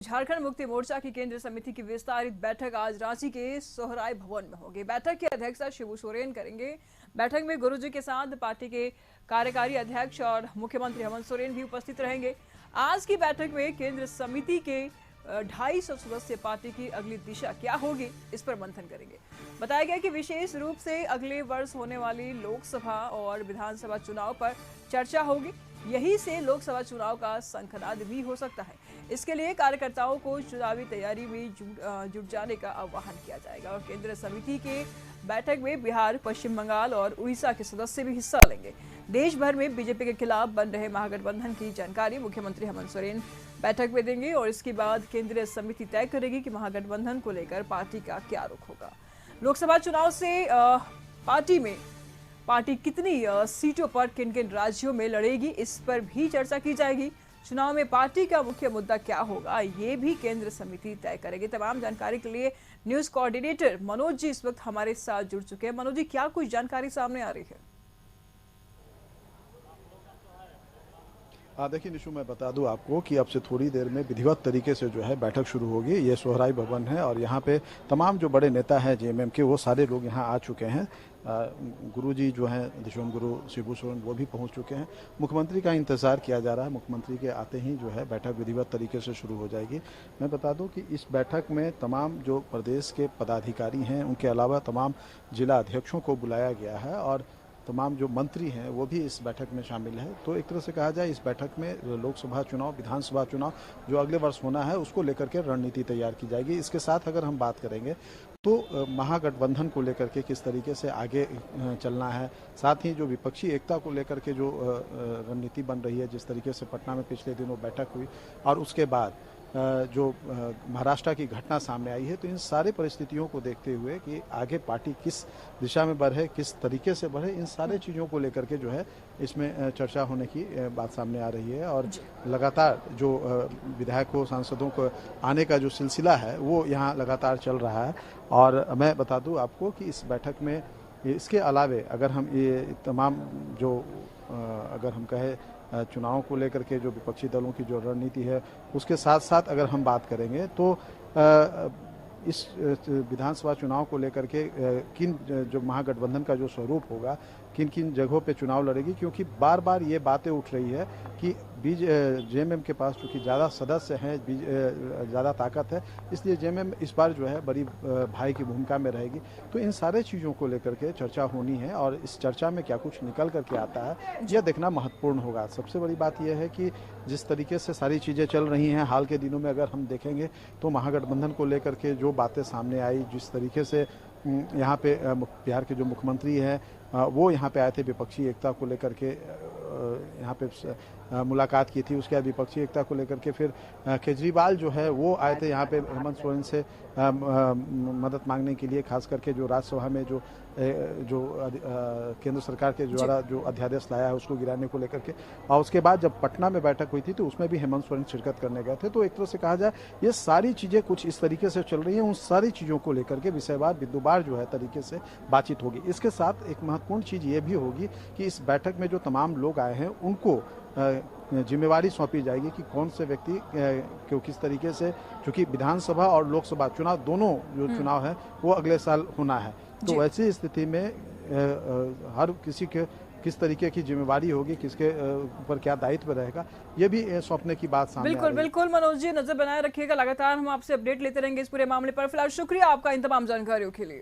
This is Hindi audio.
झारखंड मुक्ति मोर्चा की केंद्र समिति की विस्तारित बैठक आज रांची के सोहराय भवन में होगी। बैठक की अध्यक्षता शिबू सोरेन करेंगे। बैठक में गुरुजी के साथ पार्टी के कार्यकारी अध्यक्ष और मुख्यमंत्री हेमंत सोरेन भी उपस्थित रहेंगे। आज की बैठक में केंद्र समिति के 250 सदस्य पार्टी की अगली दिशा क्या होगी, इस पर मंथन करेंगे। बताया गया कि विशेष रूप से अगले वर्ष होने वाली लोकसभा और विधानसभा चुनाव पर चर्चा होगी। यही से लोकसभा चुनाव का शंखनाद भी हो सकता है। इसके लिए कार्यकर्ताओं को चुनावी तैयारी में जुट जाने का आह्वान किया जाएगा और केंद्र समिति के बैठक में बिहार, पश्चिम बंगाल और उड़ीसा के सदस्य भी हिस्सा लेंगे। देश भर में बीजेपी के खिलाफ बन रहे महागठबंधन की जानकारी मुख्यमंत्री हेमंत सोरेन बैठक में देंगे और इसके बाद केंद्रीय समिति तय करेगी कि महागठबंधन को लेकर पार्टी का क्या रुख होगा। लोकसभा चुनाव से पार्टी कितनी सीटों पर किन किन राज्यों में लड़ेगी, इस पर भी चर्चा की जाएगी। चुनाव में पार्टी का मुख्य मुद्दा क्या होगा, ये भी केंद्र समिति तय करेगी। तमाम जानकारी के लिए न्यूज कोऑर्डिनेटर मनोज जी इस वक्त हमारे साथ जुड़ चुके हैं। मनोज जी, क्या कुछ जानकारी सामने आ रही है? देखिए निशु, मैं बता दूं आपको कि अब से थोड़ी देर में विधिवत तरीके से जो है बैठक शुरू होगी। ये सोहराय भवन है और यहाँ पे तमाम जो बड़े नेता हैं जेएमएम के, वो सारे लोग यहाँ आ चुके हैं। गुरुजी जो हैं दिशोम गुरु शिबू सोरेन, वो भी पहुँच चुके हैं। मुख्यमंत्री का इंतजार किया जा रहा है। मुख्यमंत्री के आते ही जो है बैठक विधिवत तरीके से शुरू हो जाएगी। मैं बता दूं कि इस बैठक में तमाम जो प्रदेश के पदाधिकारी हैं, उनके अलावा तमाम जिला अध्यक्षों को बुलाया गया है और तमाम जो मंत्री हैं वो भी इस बैठक में शामिल है। तो एक तरह से कहा जाए, इस बैठक में लोकसभा चुनाव, विधानसभा चुनाव जो अगले वर्ष होना है, उसको लेकर के रणनीति तैयार की जाएगी। इसके साथ अगर हम बात करेंगे तो महागठबंधन को लेकर के किस तरीके से आगे चलना है, साथ ही जो विपक्षी एकता को लेकर के जो रणनीति बन रही है, जिस तरीके से पटना में पिछले दिनों बैठक हुई और उसके बाद जो महाराष्ट्र की घटना सामने आई है, तो इन सारी परिस्थितियों को देखते हुए कि आगे पार्टी किस दिशा में बढ़े, किस तरीके से बढ़े, इन सारे चीज़ों को लेकर के जो है इसमें चर्चा होने की बात सामने आ रही है। और लगातार जो विधायकों, सांसदों को आने का जो सिलसिला है वो यहाँ लगातार चल रहा है। और मैं बता दूँ आपको कि इस बैठक में इसके अलावे अगर हम ये तमाम जो अगर हम कहें चुनाव को लेकर के जो विपक्षी दलों की जो रणनीति है, उसके साथ साथ अगर हम बात करेंगे तो इस विधानसभा चुनाव को लेकर के किन जो महागठबंधन का जो स्वरूप होगा, किन किन जगहों पे चुनाव लड़ेगी, क्योंकि बार बार ये बातें उठ रही है कि जेएमएम के पास चूँकि ज़्यादा सदस्य हैं, ज़्यादा ताकत है, इसलिए जेएमएम इस बार जो है बड़ी भाई की भूमिका में रहेगी। तो इन सारे चीज़ों को लेकर के चर्चा होनी है और इस चर्चा में क्या कुछ निकल करके आता है, यह देखना महत्वपूर्ण होगा। सबसे बड़ी बात यह है कि जिस तरीके से सारी चीज़ें चल रही हैं हाल के दिनों में, अगर हम देखेंगे तो महागठबंधन को लेकर के जो बातें सामने आई, जिस तरीके से यहाँ पे बिहार के जो मुख्यमंत्री हैं वो यहाँ पे आए थे विपक्षी एकता को लेकर के, यहाँ पे मुलाकात की थी। उसके बाद विपक्षी एकता को लेकर के फिर केजरीवाल जो है वो आए थे यहाँ पे हेमंत सोरेन से मदद मांगने के लिए, खास करके जो राज्यसभा में जो केंद्र सरकार के द्वारा जो अध्यादेश लाया है उसको गिराने को लेकर के। और उसके बाद जब पटना में बैठक हुई थी तो उसमें भी हेमंत सोरेन शिरकत करने गए थे। तो एक तरह से कहा जाए ये सारी चीज़ें कुछ इस तरीके से चल रही हैं। उन सारी चीज़ों को लेकर के विषयवार बिंदुवार जो है तरीके से बातचीत होगी। इसके साथ एक महत्वपूर्ण चीज़ ये भी होगी कि इस बैठक में जो तमाम लोग आए हैं उनको जिम्मेवारी सौंपी जाएगी कि कौन से व्यक्ति क्यों किस तरीके से, क्योंकि विधानसभा और लोकसभा चुनाव दोनों जो चुनाव है वो अगले साल होना है। तो ऐसी स्थिति में हर किसी के किस तरीके की जिम्मेवारी होगी, किसके ऊपर क्या दायित्व रहेगा, ये भी सौंपने की बात सामने बिल्कुल बिल्कुल मनोज जी, नजर बनाए रखिएगा। लगातार हम आपसे अपडेट लेते रहेंगे इस पूरे मामले पर। फिलहाल शुक्रिया आपका इन तमाम जानकारियों के लिए।